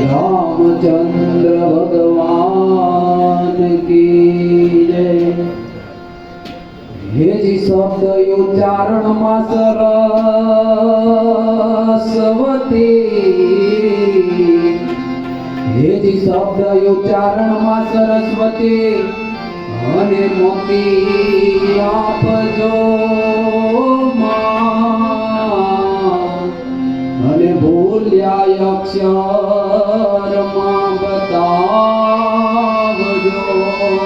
रामचंद्र भगवान की जय। हे जी शब्द उच्चारण में सरस्वती, हे जी शब्द उच्चारण में सरस्वती अने मोती आपजो अने भूल्या अक्षर मां बतावजो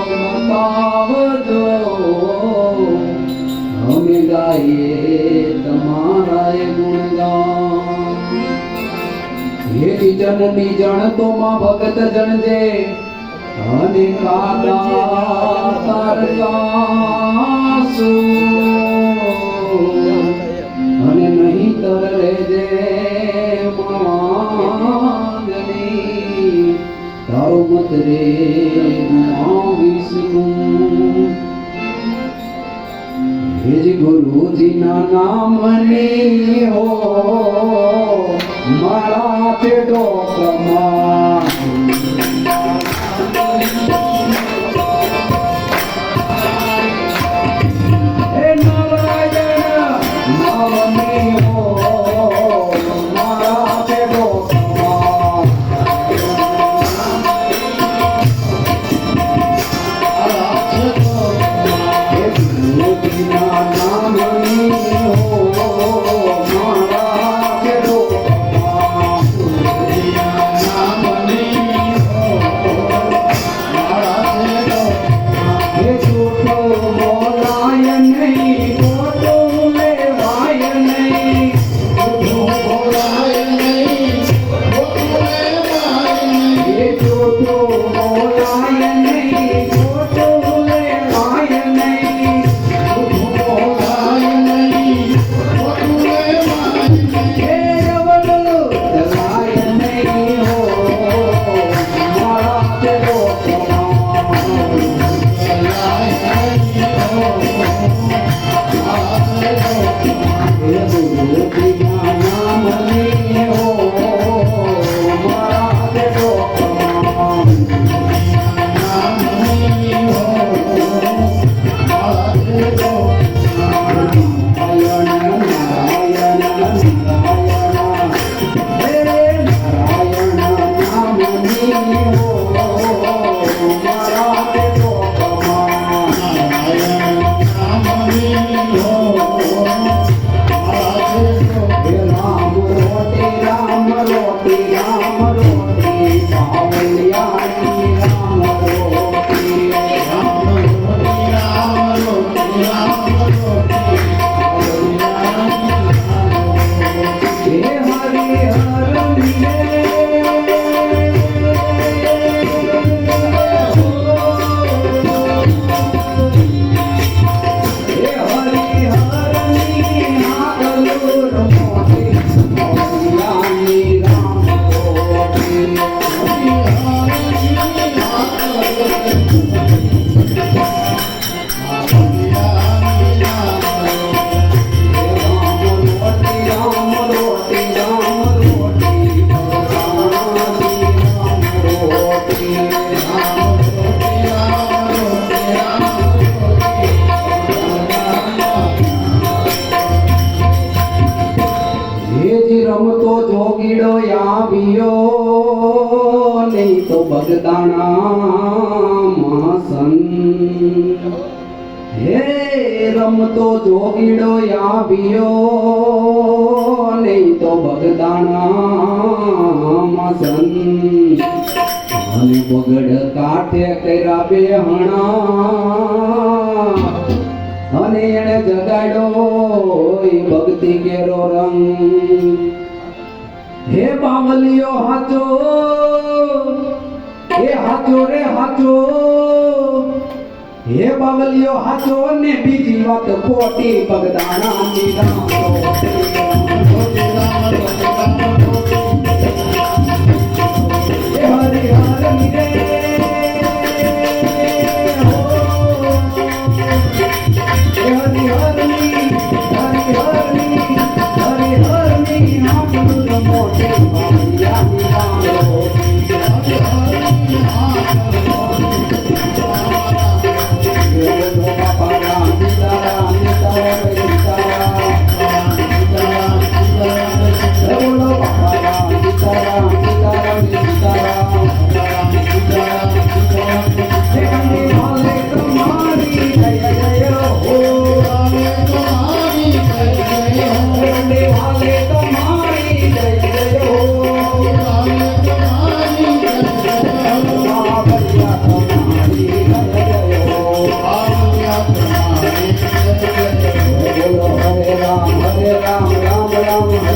बतावजो, हमें गाये तमारा गुणगान। हे जननी जन तो मां भगत जनजे अने काका तारकासु अने नहीं तर रेजे मांगनी तारो मत रे विष्णु। हेज गुरुजी ना नाम ने हो मारा ते डोकमा रमतो जोगीड़ो आवियो नहीं तो भगदाना मासन। हे रमतो जोगीड़ो आवियो नहीं तो भगदाना मासन। अने बगड़ काठे करा बेहणा अने एणे जगाड़ो भक्ति केरो रंग। हे बावलियो हाचो हे हाचो रे हाचो, हे बावलियो हाचो ने बीजी वात खोटी भगदाना नी राम हे हरि हरि रे हरि हरि हरि हरि हरि हरि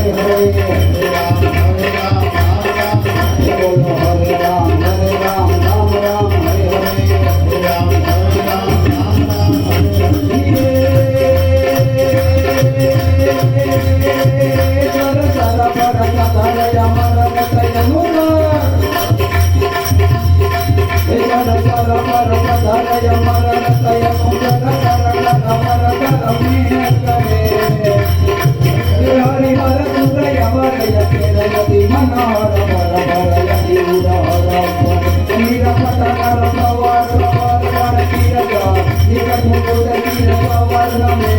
હરે બોલો હરે રામ રામ રામ હરે હરે Hare